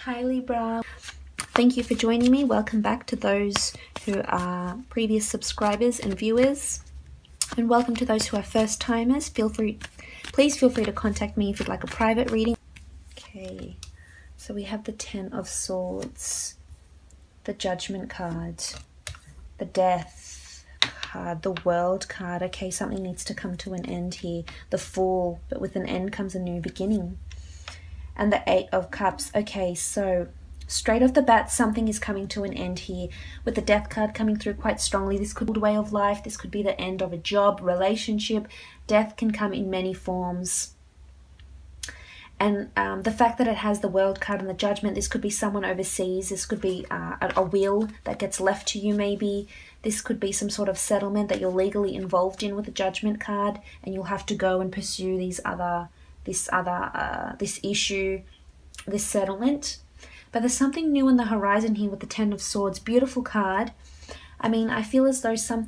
Hi Libra, thank you for joining me. Welcome back to those who are previous subscribers and viewers, and welcome to those who are first timers. Please feel free to contact me if you'd like a private reading. Okay, so we have the 10 of Swords, the Judgment card, the Death card, the World card. Okay, something needs to come to an end here. The Fool, but with an end comes a new beginning. And the 8 of Cups. Okay, so straight off the bat, something is coming to an end here. With the Death card coming through quite strongly, this could be a way of life. This could be the end of a job, relationship. Death can come in many forms. And the fact that it has the World card and the Judgment, this could be someone overseas. This could be a will that gets left to you maybe. This could be some sort of settlement that you're legally involved in with the Judgment card, and you'll have to go and pursue this issue, this settlement. But there's something new on the horizon here with the 10 of Swords. Beautiful card. I mean, I feel as though some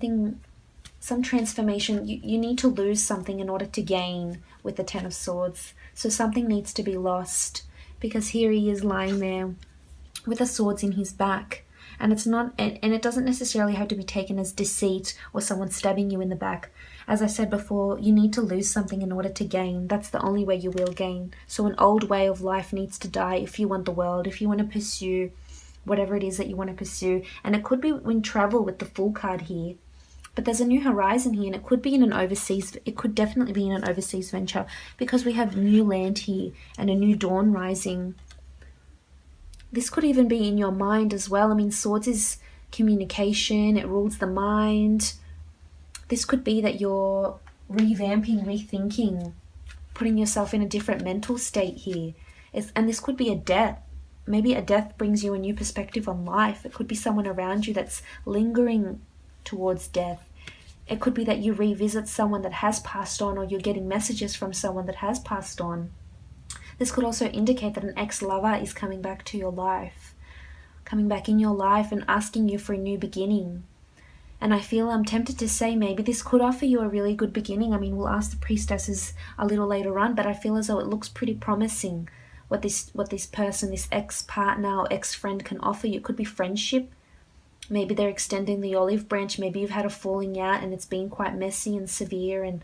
transformation, you need to lose something in order to gain with the 10 of Swords. So something needs to be lost, because here he is lying there with the swords in his back. And it's not, and it doesn't necessarily have to be taken as deceit or someone stabbing you in the back. As I said before, you need to lose something in order to gain. That's the only way you will gain. So an old way of life needs to die if you want the world, if you want to pursue whatever it is that you want to pursue. And it could be in travel with the Fool card here. But there's a new horizon here, and it could be in an overseas, it could definitely be in an overseas venture, because we have new land here and a new dawn rising. This could even be in your mind as well. I mean, Swords is communication, it rules the mind. This could be that you're revamping, rethinking, putting yourself in a different mental state here. And this could be a death. Maybe a death brings you a new perspective on life. It could be someone around you that's lingering towards death. It could be that you revisit someone that has passed on, or you're getting messages from someone that has passed on. This could also indicate that an ex-lover is coming back to your life, coming back in your life and asking you for a new beginning. And I feel I'm tempted to say maybe this could offer you a really good beginning. I mean, we'll ask the priestesses a little later on, but I feel as though it looks pretty promising what this person, this ex-partner or ex-friend can offer you. It could be friendship. Maybe they're extending the olive branch. Maybe you've had a falling out and it's been quite messy and severe and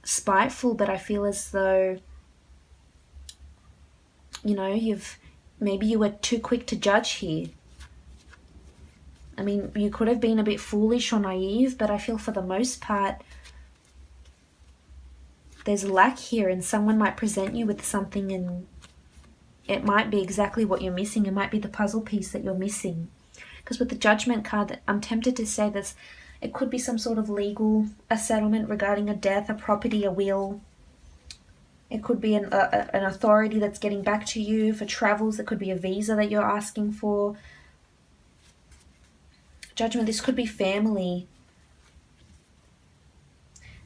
spiteful, but I feel as though, you know, maybe you were too quick to judge here. I mean, you could have been a bit foolish or naive, but I feel for the most part, there's lack here, and someone might present you with something and it might be exactly what you're missing. It might be the puzzle piece that you're missing. Because with the Judgment card, I'm tempted to say this, it could be some sort of a settlement regarding a death, a property, a will. It could be an authority that's getting back to you for travels. It could be a visa that you're asking for. Judgment, this could be family.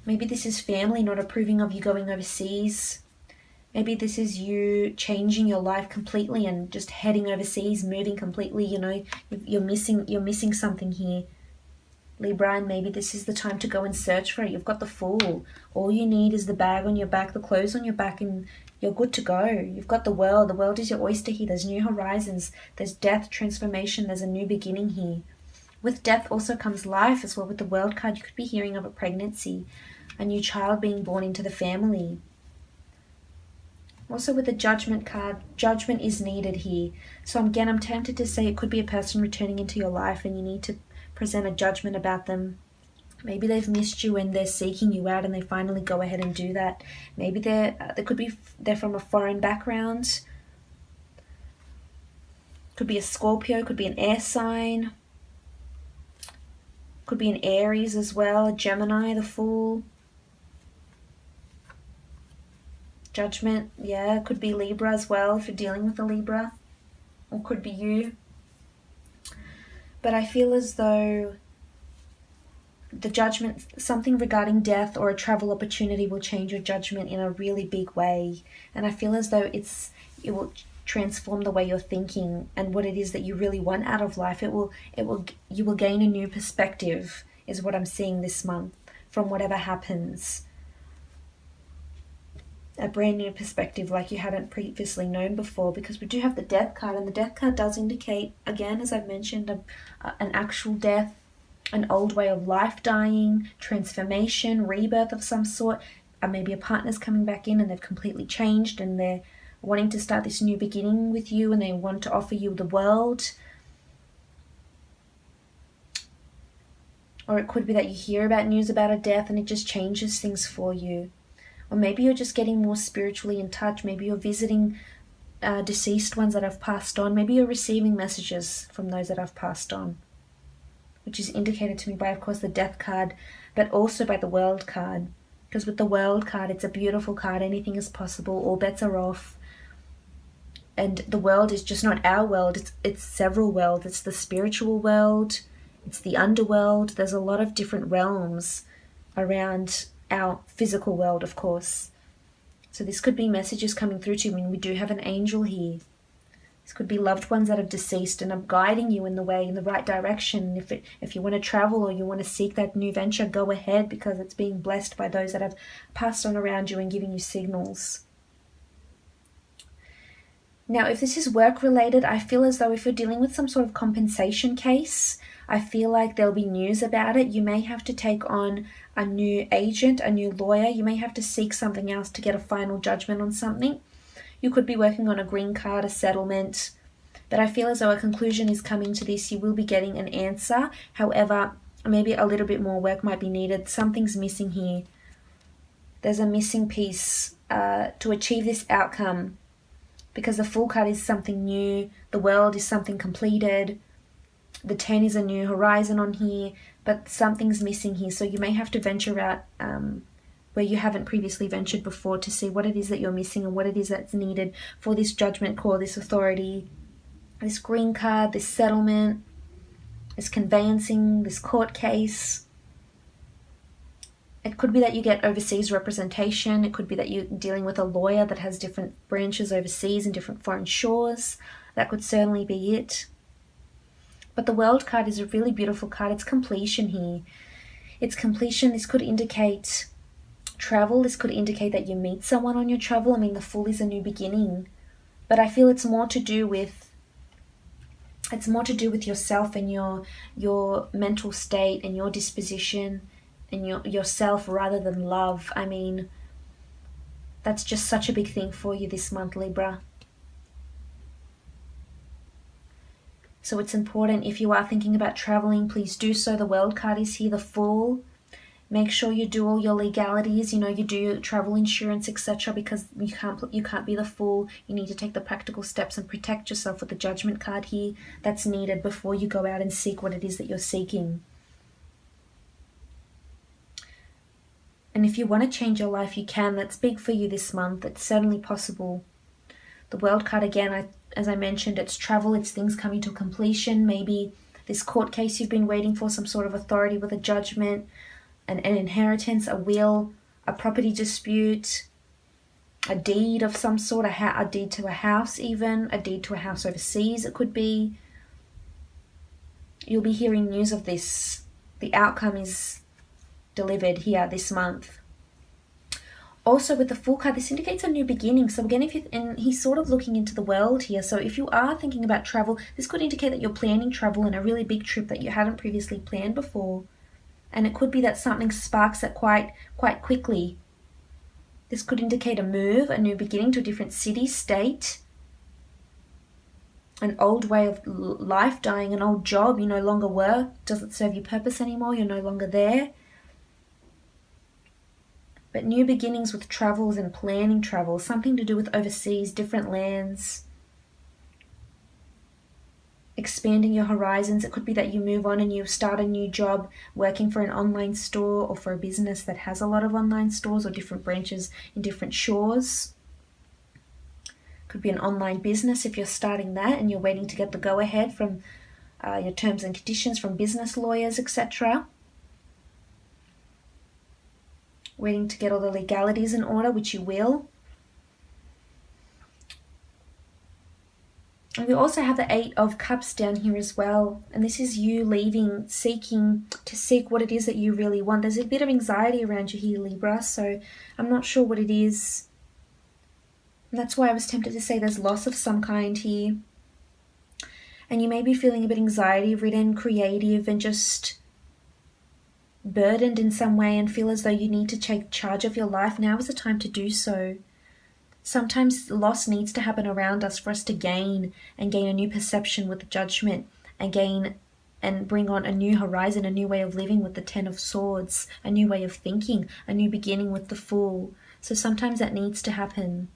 Maybe this is family not approving of you going overseas. Maybe this is you changing your life completely and just heading overseas, moving completely. You know, you're missing something here, Libra, and maybe this is the time to go and search for it. You've got the Fool. All you need is the bag on your back, the clothes on your back, and you're good to go. You've got the world. The world is your oyster here. There's new horizons. There's death, transformation. There's a new beginning here. With death also comes life as well. With the World card, you could be hearing of a pregnancy, a new child being born into the family. Also with the Judgment card, judgment is needed here. So again, I'm tempted to say it could be a person returning into your life and you need to present a judgment about them. Maybe they've missed you and they're seeking you out and they finally go ahead and do that. Maybe they're from a foreign background. Could be a Scorpio, could be an air sign. Could be an Aries as well, a Gemini, the Fool. Judgment, yeah, could be Libra as well if you're dealing with a Libra, or could be you. But I feel as though the Judgment, something regarding death or a travel opportunity will change your judgment in a really big way. And I feel as though it will transform the way you're thinking and what it is that you really want out of life. You will gain a new perspective, is what I'm seeing this month from whatever happens. a brand new perspective like you hadn't previously known before, because we do have the Death card, and the Death card does indicate, again, as I've mentioned, an actual death, an old way of life dying, transformation, rebirth of some sort. Maybe a partner's coming back in and they've completely changed and they're wanting to start this new beginning with you, and they want to offer you the world. Or it could be that you hear about news about a death and it just changes things for you. Or maybe you're just getting more spiritually in touch. Maybe you're visiting deceased ones that have passed on. Maybe you're receiving messages from those that have passed on, which is indicated to me by, of course, the Death card, but also by the World card. Because with the World card, it's a beautiful card. Anything is possible. All bets are off. And the world is just not our world. It's several worlds. It's the spiritual world. It's the underworld. There's a lot of different realms around our physical world, of course. So this could be messages coming through to you. I mean, we do have an angel here. This could be loved ones that have deceased and are guiding you in the way, in the right direction. If you want to travel or you want to seek that new venture, go ahead, because it's being blessed by those that have passed on around you and giving you signals. Now, if this is work-related, I feel as though if you're dealing with some sort of compensation case, I feel like there'll be news about it. You may have to take on a new agent, a new lawyer. You may have to seek something else to get a final judgment on something. You could be working on a green card, a settlement. But I feel as though a conclusion is coming to this. You will be getting an answer. However, maybe a little bit more work might be needed. Something's missing here. There's a missing piece to achieve this outcome. Because the Fool card is something new. The World is something completed. The 10 is a new horizon on here. But something's missing here. So you may have to venture out where you haven't previously ventured before to see what it is that you're missing and what it is that's needed for this judgment call, this authority, this green card, this settlement, this conveyancing, this court case. It could be that you get overseas representation. It could be that you're dealing with a lawyer that has different branches overseas and different foreign shores. That could certainly be it. But the World card is a really beautiful card. It's completion here. It's completion. This could indicate travel. This could indicate that you meet someone on your travel. I mean, the Fool is a new beginning. But I feel it's more to do with yourself and your mental state and your disposition and yourself rather than love. I mean, that's just such a big thing for you this month, Libra. So it's important, if you are thinking about traveling, please do so. The World card is here, the Fool. Make sure you do all your legalities, you do your travel insurance, etc., because you can't be the Fool. You need to take the practical steps and protect yourself with the Judgment card here. That's needed before you go out and seek what it is that you're seeking. And if you want to change your life, you can. That's big for you this month. It's certainly possible. The World card, again, as I mentioned, it's travel, it's things coming to completion. Maybe this court case you've been waiting for, some sort of authority with a judgment, an inheritance, a will, a property dispute, a deed of some sort, a deed to a house even, a deed to a house overseas it could be. You'll be hearing news of this. The outcome is delivered here this month. Also with the Fool card, this indicates a new beginning. So again, and he's sort of looking into the world here. So if you are thinking about travel, this could indicate that you're planning travel and a really big trip that you hadn't previously planned before. And it could be that something sparks it quite quickly. This could indicate a move, a new beginning to a different city, state, an old way of life dying, an old job you no longer work, doesn't serve your purpose anymore, you're no longer there. But new beginnings with travels and planning travel, something to do with overseas, different lands, expanding your horizons. It could be that you move on and you start a new job working for an online store or for a business that has a lot of online stores or different branches in different shores. Could be an online business if you're starting that and you're waiting to get the go-ahead from your terms and conditions from business lawyers, etc. Waiting to get all the legalities in order, which you will. And we also have the 8 of Cups down here as well. And this is you leaving, seeking to seek what it is that you really want. There's a bit of anxiety around you here, Libra, so I'm not sure what it is. And that's why I was tempted to say there's loss of some kind here. And you may be feeling a bit anxiety-ridden, creative, and just burdened in some way and feel as though you need to take charge of your life. Now is the time to do so. Sometimes loss needs to happen around us for us to gain a new perception with the Judgment, and bring on a new horizon, a new way of living with the Ten of Swords, a new way of thinking, a new beginning with the Fool. So sometimes that needs to happen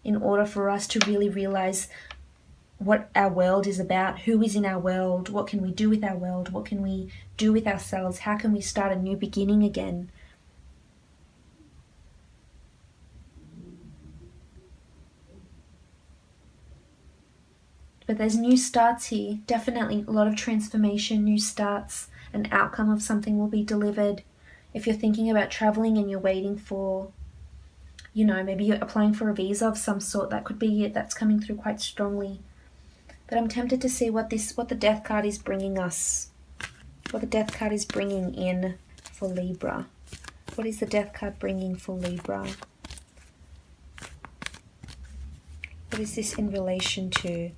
in order for us to really realize what our world is about, who is in our world, what can we do with our world, what can we do with ourselves, how can we start a new beginning again. But there's new starts here, definitely a lot of transformation, new starts, an outcome of something will be delivered. If you're thinking about traveling and you're waiting for, you know, maybe you're applying for a visa of some sort, that could be it, that's coming through quite strongly. But I'm tempted to see what the Death card is bringing us, what the Death card is bringing in for Libra. What is the Death card bringing for Libra? What is this in relation to?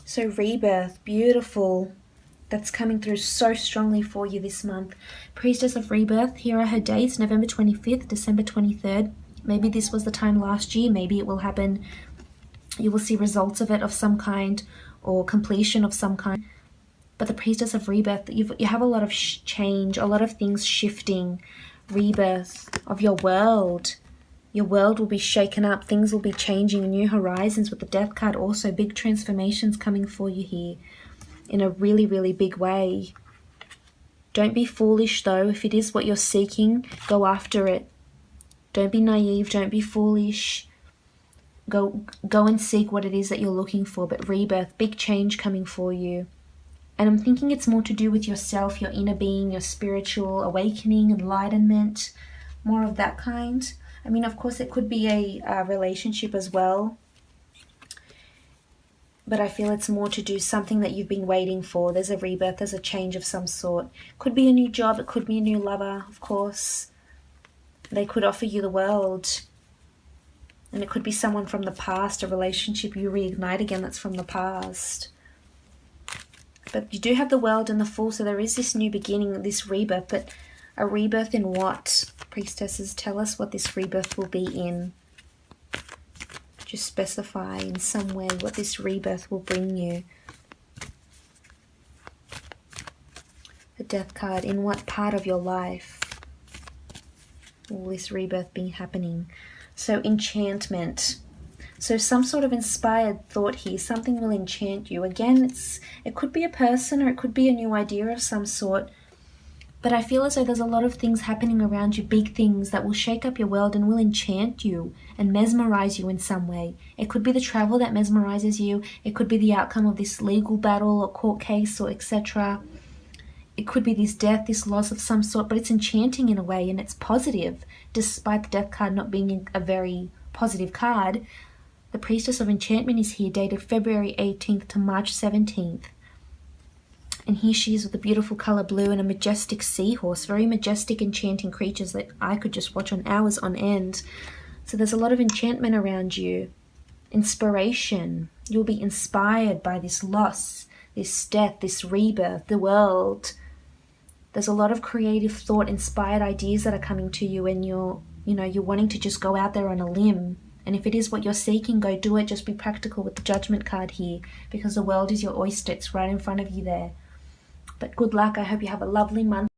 So Rebirth, beautiful. That's coming through so strongly for you this month. Priestess of Rebirth, here are her dates, November 25th, December 23rd. Maybe this was the time last year, maybe it will happen. You will see results of it of some kind, or completion of some kind. But the Priestess of Rebirth, you have a lot of change, a lot of things shifting. Rebirth of your world. Your world will be shaken up, things will be changing, new horizons with the Death card also, big transformations coming for you here in a really, really big way. Don't be foolish though. If it is what you're seeking, go after it. Don't be naive, don't be foolish. Go and seek what it is that you're looking for. But Rebirth, big change coming for you. And I'm thinking it's more to do with yourself, your inner being, your spiritual awakening, enlightenment, more of that kind. I mean, of course, it could be a relationship as well. But I feel it's more to do something that you've been waiting for. There's a rebirth, there's a change of some sort. Could be a new job, it could be a new lover, of course. They could offer you the world. And it could be someone from the past, a relationship you reignite again that's from the past. But you do have the world and the Fool, so there is this new beginning, this rebirth. But a rebirth in what? Priestesses, tell us what this rebirth will be in. Just specify in some way what this rebirth will bring you. The Death card, in what part of your life will this rebirth be happening? So enchantment. So some sort of inspired thought here, something will enchant you. Again, it could be a person or it could be a new idea of some sort. But I feel as though there's a lot of things happening around you, big things that will shake up your world and will enchant you and mesmerize you in some way. It could be the travel that mesmerizes you. It could be the outcome of this legal battle or court case or etc. It could be this death, this loss of some sort, but it's enchanting in a way and it's positive. Despite the Death card not being a very positive card, the Priestess of Enchantment is here, dated February 18th to March 17th. And here she is with a beautiful colour blue and a majestic seahorse. Very majestic, enchanting creatures that I could just watch on hours on end. So there's a lot of enchantment around you. Inspiration. You'll be inspired by this loss, this death, this rebirth, the world. There's a lot of creative thought, inspired ideas that are coming to you, and you're wanting to just go out there on a limb. And if it is what you're seeking, go do it. Just be practical with the Judgment card here, because the world is your oyster. It's right in front of you there. But good luck. I hope you have a lovely month.